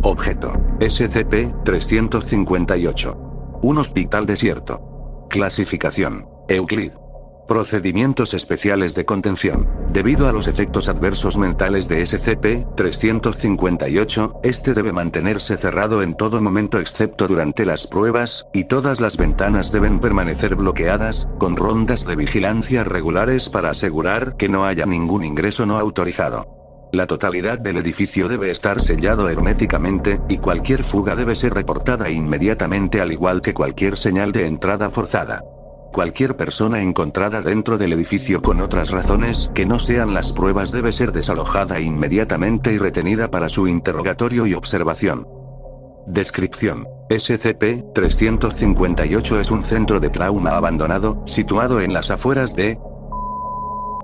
Objeto. SCP-358. Un hospital desierto. Clasificación. Euclid. Procedimientos especiales de contención. Debido a los efectos adversos mentales de SCP-358, este debe mantenerse cerrado en todo momento excepto durante las pruebas, y todas las ventanas deben permanecer bloqueadas, con rondas de vigilancia regulares para asegurar que no haya ningún ingreso no autorizado. La totalidad del edificio debe estar sellado herméticamente, y cualquier fuga debe ser reportada inmediatamente al igual que cualquier señal de entrada forzada. Cualquier persona encontrada dentro del edificio con otras razones que no sean las pruebas debe ser desalojada inmediatamente y retenida para su interrogatorio y observación. Descripción. SCP-358 es un centro de trauma abandonado, situado en las afueras de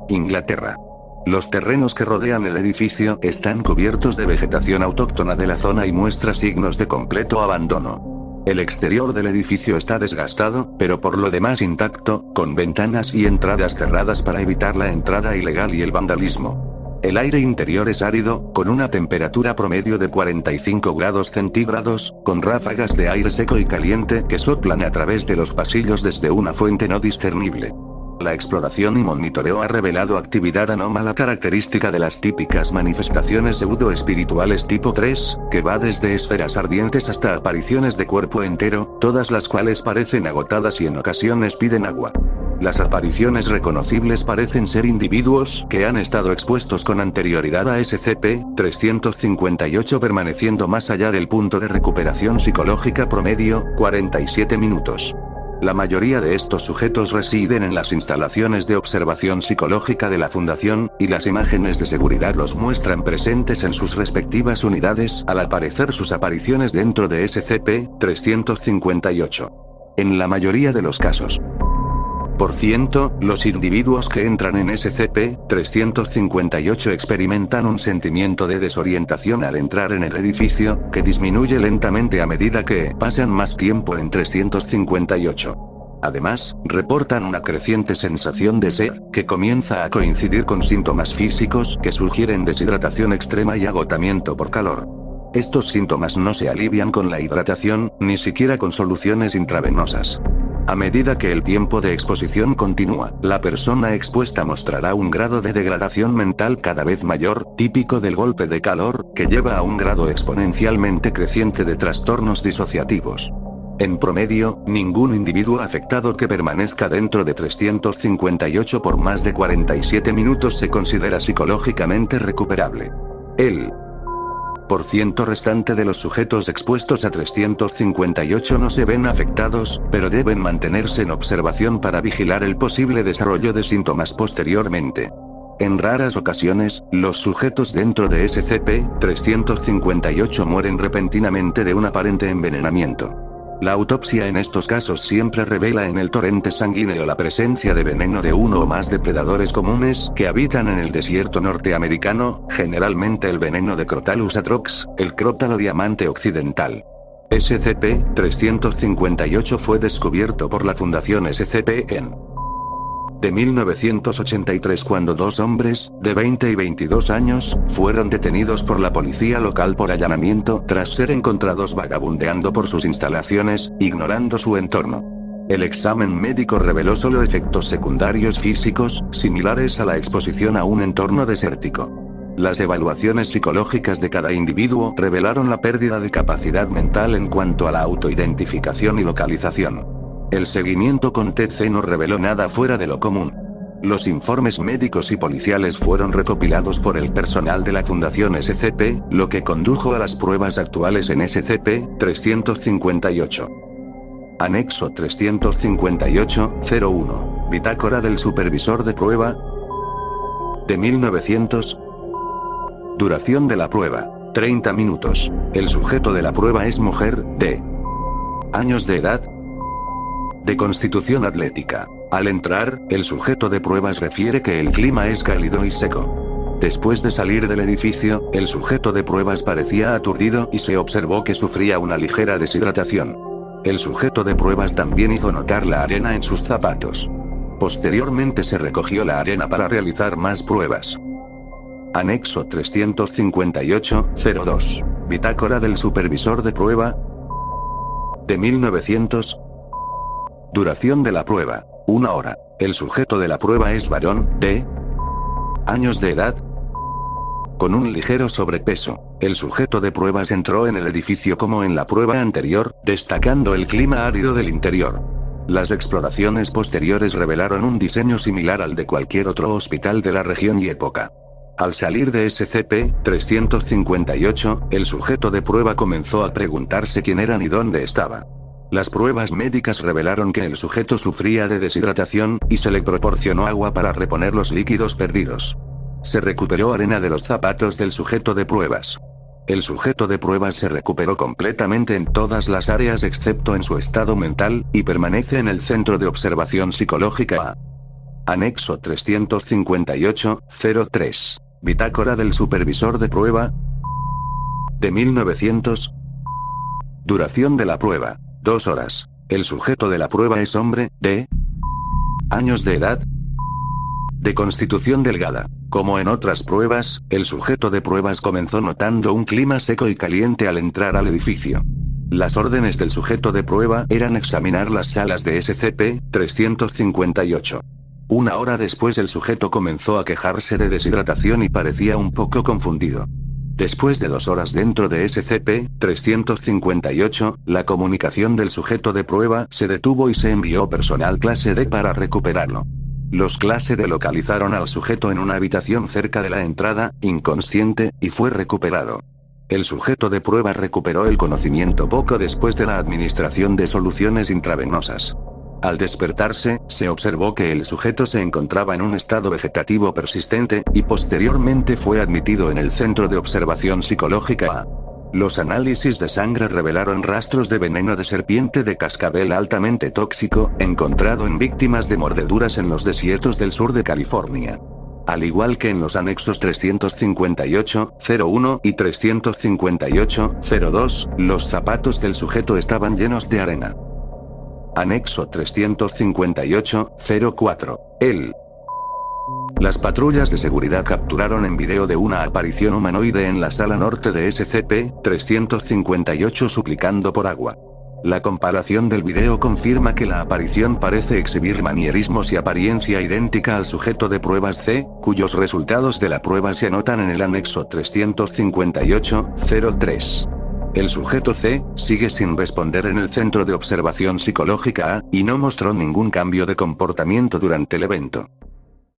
Inglaterra. Los terrenos que rodean el edificio están cubiertos de vegetación autóctona de la zona y muestra signos de completo abandono. El exterior del edificio está desgastado, pero por lo demás intacto, con ventanas y entradas cerradas para evitar la entrada ilegal y el vandalismo. El aire interior es árido, con una temperatura promedio de 45 grados centígrados, con ráfagas de aire seco y caliente que soplan a través de los pasillos desde una fuente no discernible. La exploración y monitoreo ha revelado actividad anómala característica de las típicas manifestaciones pseudo-espirituales tipo 3, que va desde esferas ardientes hasta apariciones de cuerpo entero, todas las cuales parecen agotadas y en ocasiones piden agua. Las apariciones reconocibles parecen ser individuos que han estado expuestos con anterioridad a SCP-358 permaneciendo más allá del punto de recuperación psicológica promedio, 47 minutos. La mayoría de estos sujetos residen en las instalaciones de observación psicológica de la Fundación, y las imágenes de seguridad los muestran presentes en sus respectivas unidades al aparecer sus apariciones dentro de SCP-358. En la mayoría de los casos. Por ciento, los individuos que entran en SCP-358 experimentan un sentimiento de desorientación al entrar en el edificio, que disminuye lentamente a medida que pasan más tiempo en 358. Además, reportan una creciente sensación de sed, que comienza a coincidir con síntomas físicos que sugieren deshidratación extrema y agotamiento por calor. Estos síntomas no se alivian con la hidratación, ni siquiera con soluciones intravenosas. A medida que el tiempo de exposición continúa, la persona expuesta mostrará un grado de degradación mental cada vez mayor, típico del golpe de calor, que lleva a un grado exponencialmente creciente de trastornos disociativos. En promedio, ningún individuo afectado que permanezca dentro de 358 por más de 47 minutos se considera psicológicamente recuperable. El % restante de los sujetos expuestos a 358 no se ven afectados, pero deben mantenerse en observación para vigilar el posible desarrollo de síntomas posteriormente. En raras ocasiones, los sujetos dentro de SCP-358 mueren repentinamente de un aparente envenenamiento. La autopsia en estos casos siempre revela en el torrente sanguíneo la presencia de veneno de uno o más depredadores comunes que habitan en el desierto norteamericano, generalmente el veneno de Crotalus atrox, el crótalo diamante occidental. SCP-358 fue descubierto por la Fundación SCP en 1983 cuando dos hombres, de 20 y 22 años, fueron detenidos por la policía local por allanamiento tras ser encontrados vagabundeando por sus instalaciones, ignorando su entorno. El examen médico reveló solo efectos secundarios físicos, similares a la exposición a un entorno desértico. Las evaluaciones psicológicas de cada individuo revelaron la pérdida de capacidad mental en cuanto a la autoidentificación y localización. El seguimiento con TC no reveló nada fuera de lo común. Los informes médicos y policiales fueron recopilados por el personal de la Fundación SCP, lo que condujo a las pruebas actuales en SCP-358. Anexo 358-01. Bitácora del supervisor de prueba. De 1900. Duración de la prueba: 30 minutos. El sujeto de la prueba es mujer, de años de edad. De constitución atlética. Al entrar, el sujeto de pruebas refiere que el clima es cálido y seco. Después de salir del edificio, el sujeto de pruebas parecía aturdido y se observó que sufría una ligera deshidratación. El sujeto de pruebas también hizo notar la arena en sus zapatos. Posteriormente se recogió la arena para realizar más pruebas. Anexo 358-02. Bitácora del supervisor de prueba. De 1900. Duración de la prueba. 1 hora. El sujeto de la prueba es varón, de años de edad, con un ligero sobrepeso. El sujeto de pruebas entró en el edificio como en la prueba anterior, destacando el clima árido del interior. Las exploraciones posteriores revelaron un diseño similar al de cualquier otro hospital de la región y época. Al salir de SCP-358, el sujeto de prueba comenzó a preguntarse quién era y dónde estaba. Las pruebas médicas revelaron que el sujeto sufría de deshidratación, y se le proporcionó agua para reponer los líquidos perdidos. Se recuperó arena de los zapatos del sujeto de pruebas. El sujeto de pruebas se recuperó completamente en todas las áreas excepto en su estado mental, y permanece en el Centro de Observación Psicológica A. Anexo 358-03. Bitácora del supervisor de prueba. De 1900. Duración de la prueba. 2 horas. El sujeto de la prueba es hombre, de años de edad, de constitución delgada. Como en otras pruebas, el sujeto de pruebas comenzó notando un clima seco y caliente al entrar al edificio. Las órdenes del sujeto de prueba eran examinar las salas de SCP-358. 1 hora después el sujeto comenzó a quejarse de deshidratación y parecía un poco confundido. Después de 2 horas dentro de SCP-358, la comunicación del sujeto de prueba se detuvo y se envió personal clase D para recuperarlo. Los clase D localizaron al sujeto en una habitación cerca de la entrada, inconsciente, y fue recuperado. El sujeto de prueba recuperó el conocimiento poco después de la administración de soluciones intravenosas. Al despertarse, se observó que el sujeto se encontraba en un estado vegetativo persistente, y posteriormente fue admitido en el Centro de Observación Psicológica A. Los análisis de sangre revelaron rastros de veneno de serpiente de cascabel altamente tóxico, encontrado en víctimas de mordeduras en los desiertos del sur de California. Al igual que en los anexos 358-01 y 358-02, los zapatos del sujeto estaban llenos de arena. Anexo 358-04. Las patrullas de seguridad capturaron en video de una aparición humanoide en la sala norte de SCP-358 suplicando por agua. La comparación del video confirma que la aparición parece exhibir manierismos y apariencia idéntica al sujeto de pruebas C, cuyos resultados de la prueba se anotan en el anexo 358-03. El sujeto C sigue sin responder en el Centro de Observación Psicológica A, y no mostró ningún cambio de comportamiento durante el evento.